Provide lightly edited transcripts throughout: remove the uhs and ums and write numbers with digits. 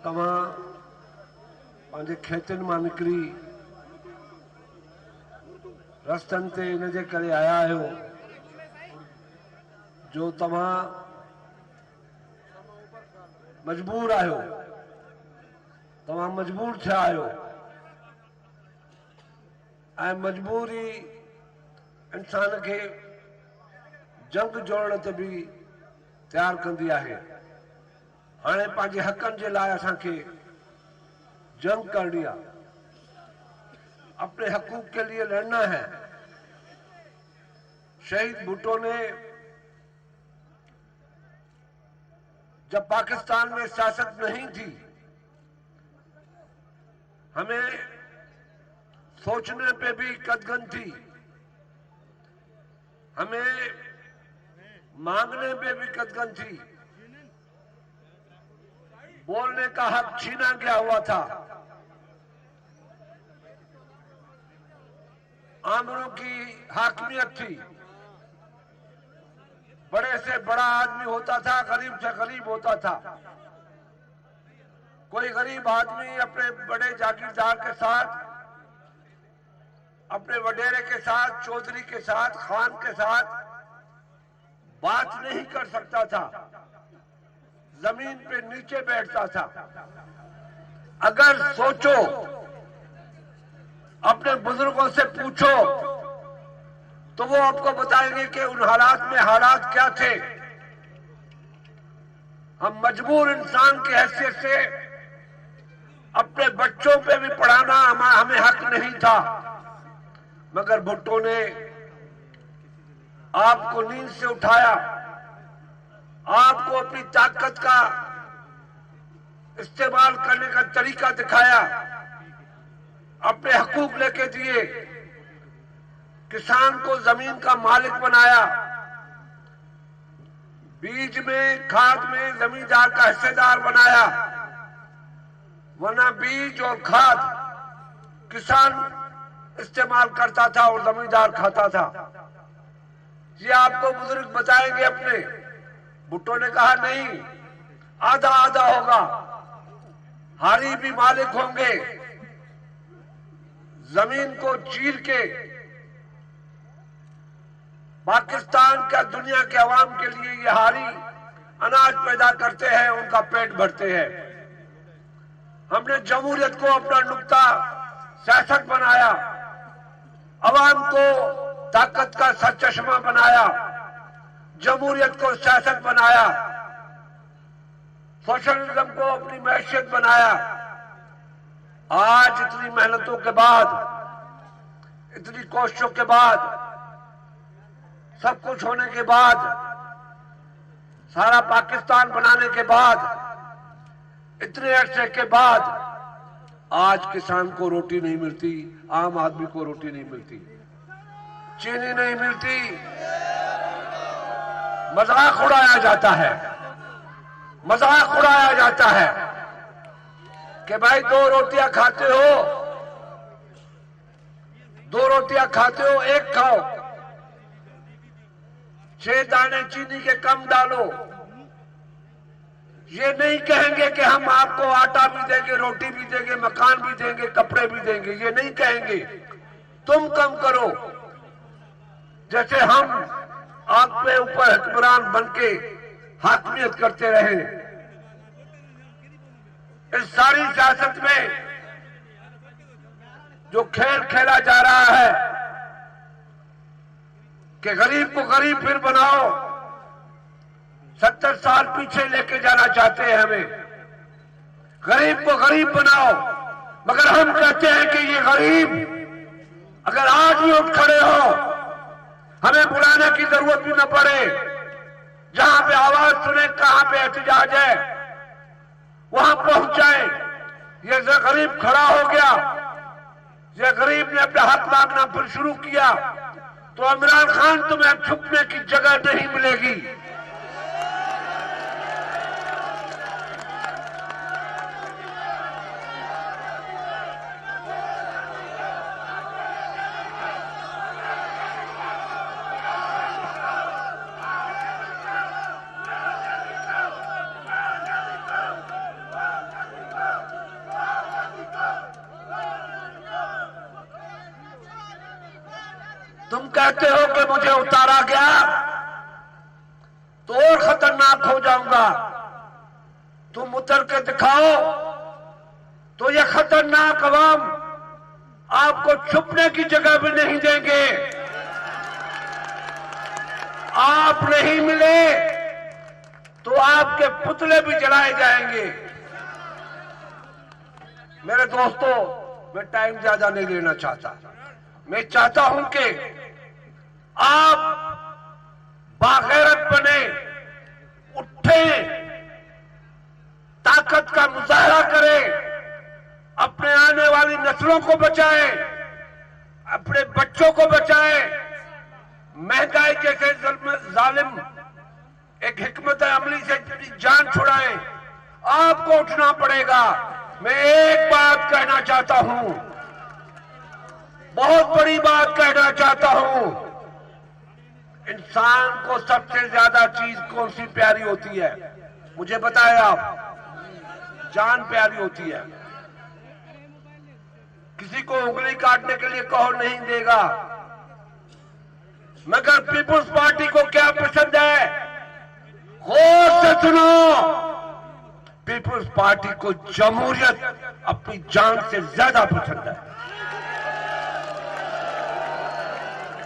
तव्हां पंहिंजे खेतनि मां निकिरी रस्तनि ते इन जे करे आया आहियो जो तव्हां मजबूर आहियो, तव्हां मजबूर थिया आहियो ऐं मजबूरी इंसान खे जंग जोड़ण ते भी तैयार कंदी आहे। हाणे पंहिंजे हक़नि जे लाइ असांखे जंग करनी है, अपने हकूक के लिए लड़ना है। शहीद भुट्टो ने जब पाकिस्तान में सियासत नहीं थी, हमें सोचने पे भी कदगन थी, हमें मांगने पे भी कदगन थी, बोलने का हक छीना गया हुआ था। आमरों की हाकमियत थी, बड़े से बड़ा आदमी होता था, गरीब से गरीब होता था। कोई गरीब आदमी अपने बड़े जागीरदार के साथ, अपने वडेरे के साथ, चौधरी के साथ, खान के साथ बात नहीं कर सकता था, जमीन पे नीचे बैठता था। अगर सोचो, अपने बुजुर्गों से पूछो तो वो आपको बताएंगे कि उन हालात में हालात क्या थे। हम मजबूर इंसान की हैसियत से अपने बच्चों पे भी पढ़ाना हमें हक नहीं था, मगर भुट्टो ने आपको नींद से उठाया, आपको अपनी ताकत का इस्तेमाल करने का तरीका दिखाया, अपने हकूक लेके दिए, किसान को जमीन का मालिक बनाया, बीज में, खाद में जमींदार का हिस्सेदार बनाया। वरना बीज और खाद किसान इस्तेमाल करता था और जमींदार खाता था। ये आपको बुजुर्ग बताएंगे अपने। भुट्टो ने कहा नहीं, आधा आधा होगा, हारी भी मालिक होंगे। जमीन को चीर के पाकिस्तान का दुनिया के अवाम के लिए ये हारी अनाज पैदा करते हैं, उनका पेट भरते हैं। हमने जमहूरियत को अपना नुक्ता सियासत बनाया, अवाम को ताकत का सरचश्मा बनाया, जमहूरियत को सियासत बनाया, सोशलिज्म को अपनी मैशियत बनाया। आज इतनी मेहनतों के बाद, इतनी कोशिशों के बाद, सब कुछ होने के बाद, सारा पाकिस्तान बनाने के बाद, इतने अरसे के बाद आज किसान को रोटी नहीं मिलती, आम आदमी को रोटी नहीं मिलती, चीनी नहीं मिलती, मजाक उड़ाया जाता है, मजाक उड़ाया जाता है कि भाई दो रोटियां खाते हो, दो रोटियां खाते हो, एक खाओ, 6 दाने चीनी के कम डालो। ये नहीं कहेंगे कि हम आपको आटा भी देंगे, रोटी भी देंगे, मकान भी देंगे, कपड़े भी देंगे, ये नहीं कहेंगे। तुम कम करो, जैसे हम आपके ऊपर हुक्मरान बनके हाकमियत करते रहे। इस सारी सियासत में जो खेल खेला जा रहा है कि गरीब को गरीब फिर बनाओ, 70 साल पीछे लेके जाना चाहते हैं हमें। गरीब को गरीब बनाओ, मगर हम कहते हैं कि ये गरीब अगर आज भी उठ खड़े हो, हमें बुलाने की जरूरत भी न पड़े, जहां पे आवाज सुने, कहां पे एहतजाज है, वहां पहुंच जाए। ये गरीब खड़ा हो गया, ये गरीब ने अपना हक मांगना फिर शुरू किया, तो इमरान खान तुम्हें छुपने की जगह नहीं मिलेगी। तुम कहते हो कि मुझे उतारा गया तो और खतरनाक हो जाऊंगा। तुम उतर के दिखाओ तो ये खतरनाक अवाम आपको छुपने की जगह भी नहीं देंगे। आप नहीं मिले तो आपके पुतले भी जलाए जाएंगे। मेरे दोस्तों, मैं टाइम ज्यादा नहीं लेना चाहता। मैं चाहता हूं कि आप बागैरत बने, उठे, ताकत का मुजाहरा करें, अपने आने वाली नस्लों को बचाएं, अपने बच्चों को बचाएं। महंगाई जैसे जालिम एक हिकमत अमली से अपनी जान छुड़ाएं। आपको उठना पड़ेगा। मैं एक बात कहना चाहता हूं, बहुत बड़ी बात कहना चाहता हूं। इंसान को सबसे ज्यादा चीज कौन सी प्यारी होती है? मुझे बताएं आप। जान प्यारी होती है। किसी को उंगली काटने के लिए कहो नहीं देगा, मगर पीपुल्स पार्टी को क्या पसंद है? गौर से सुनो। पीपुल्स पार्टी को जमहूरियत अपनी जान से ज्यादा पसंद है।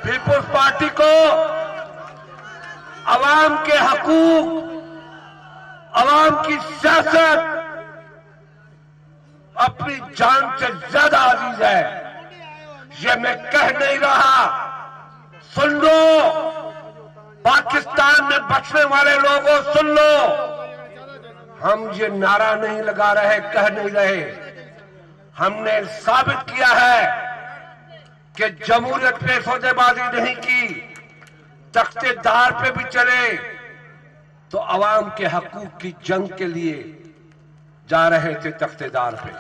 पीपुल्स पार्टी को अवाम के हकूक, अवाम की सियासत अपनी जान से ज्यादा अजीज है। ये मैं कह नहीं रहा, सुन लो। पाकिस्तान में बचने वाले लोगों, सुन लो। हम ये नारा नहीं लगा रहे, कह नहीं रहे। हमने साबित किया है कि जमहूरियत पे सौदेबाजी नहीं की। तख्तेदार पे भी चले तो अवाम के हकूक की जंग के लिए जा रहे थे। तख्तेदार पे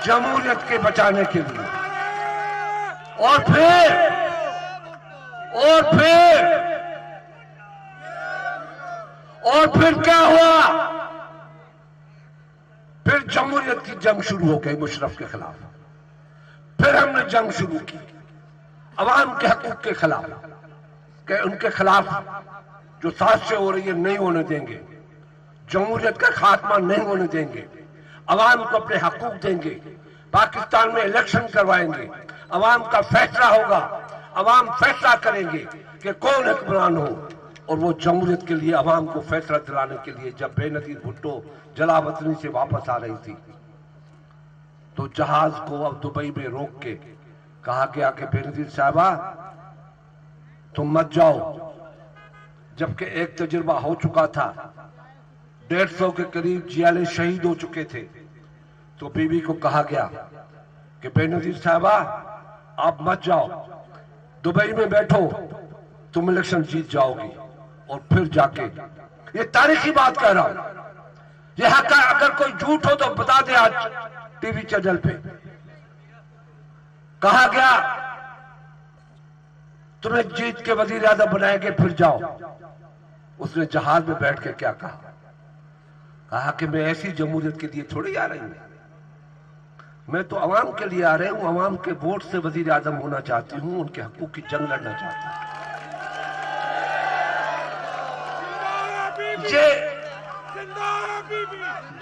जमहूरियत के बचाने के लिए। और फिर क्या हुआ? फिर जमहूरियत की जंग शुरू हो गई मुशर्रफ के खिलाफ। फिर हमने जंग शुरू की अवाम के हकूक के खिलाफ, कि उनके खिलाफ जो साजिशें हो रही है नहीं होने देंगे, जमहूरियत का खात्मा नहीं होने देंगे, अवाम को अपने हकूक देंगे, पाकिस्तान में इलेक्शन करवाएंगे, अवाम का फैसला होगा, अवाम फैसला करेंगे कि कौन हुक्मरान हो। और वो जमहूरियत के लिए अवाम को फैसला दिलाने के लिए जब बेनजीर भुट्टो जलावतनी से वापस आ रही थी तो जहाज को अब दुबई में रोक के कहा गया कि बेनजीर साहबा तुम मत जाओ। जबकि एक तजुर्बा हो चुका था, 150 के करीब जियाले शहीद हो चुके थे। तो बीबी को कहा गया कि बेनजीर साहबा आप मत जाओ, दुबई में बैठो, तुम इलेक्शन जीत जाओगी। और फिर जाके, ये तारीखी बात कह रहा हूं। यह अगर कोई झूठ हो तो बता दे। आज टीवी चैनल पे कहा गया तुम्हें जीत के वजीर आज़म बनाएंगे, फिर जाओ। उसने जहाज में बैठ के क्या कहा? कहा कि मैं ऐसी जमहूरियत के लिए थोड़ी आ रही हूं, मैं तो अवाम के लिए आ रही हूं। अवाम के वोट से वजीर आज़म होना चाहती हूं, उनके हकूक की जंग लड़ना चाहती हूं। ये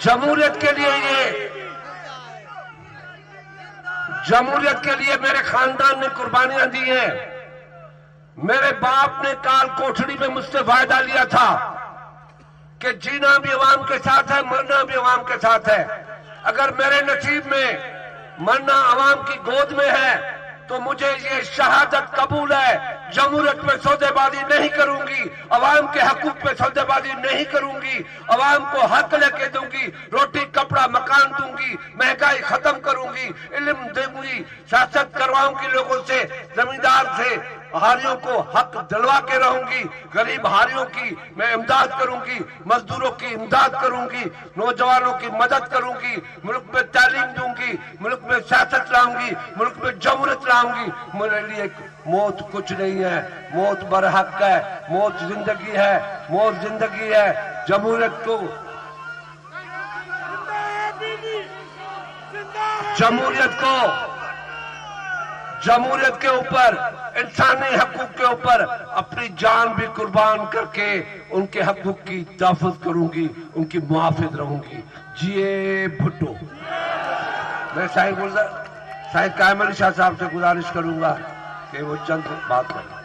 जमहूरियत के लिए, ये जमहूरियत के लिए मेरे खानदान ने कुर्बानियां दी हैं। मेरे बाप ने काल कोठरी में मुझसे वायदा लिया था कि जीना भी अवाम के साथ है, मरना भी अवाम के साथ है। अगर मेरे नसीब में मरना अवाम की गोद में है तो मुझे ये शहादत कबूल है। जमहूरियत पे सौदेबाजी नहीं करूंगी, अवाम के हकूक पे सौदेबाजी नहीं करूंगी, अवाम को हक लेके दूंगी, रोटी कपड़ा मकान दूंगी, महंगाई खत्म करूंगी, इल्म दूंगी, सियासत करवाऊंगी लोगों से, जमींदार से हारियों को हक दिलवा के रहूंगी। गरीब हारियों की मैं इमदाद करूंगी, मजदूरों की इमदाद करूंगी, नौजवानों की मदद करूंगी, मुल्क में तालीम दूंगी, मुल्क में सियासत लाऊंगी, मुल्क में जमहूरियत लाऊंगी। मेरे लिए मौत कुछ नहीं है, मौत बरहक है, मौत जिंदगी है, मौत जिंदगी है। जमहूरियत को, जमहूरियत के ऊपर, इंसानी हकूक के ऊपर अपनी जान भी कुर्बान करके उनके हकूक की हिफाजत करूंगी, उनकी मुहाफिज रहूंगी। जिए भुट्टो। मैं शाहिद कायम अली शाह साहब से गुजारिश करूंगा कि वो चंद बात करें।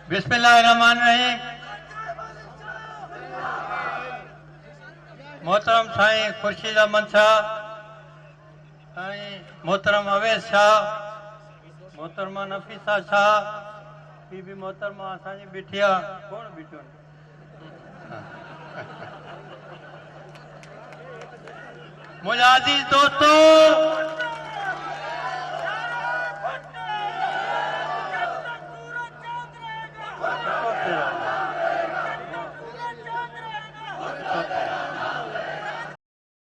बिस्मिल्लाहिर्रहमानिर्रहीम। मोहतरम साईं खुर्शीद अहमद शाह, साईं मोहतरम अवैस शाह, मोहतरमा नफीसा शाह, बीबी मोहतरमा असांजी बिठिया कौन बीठो मुझे अजीज दोस्तों,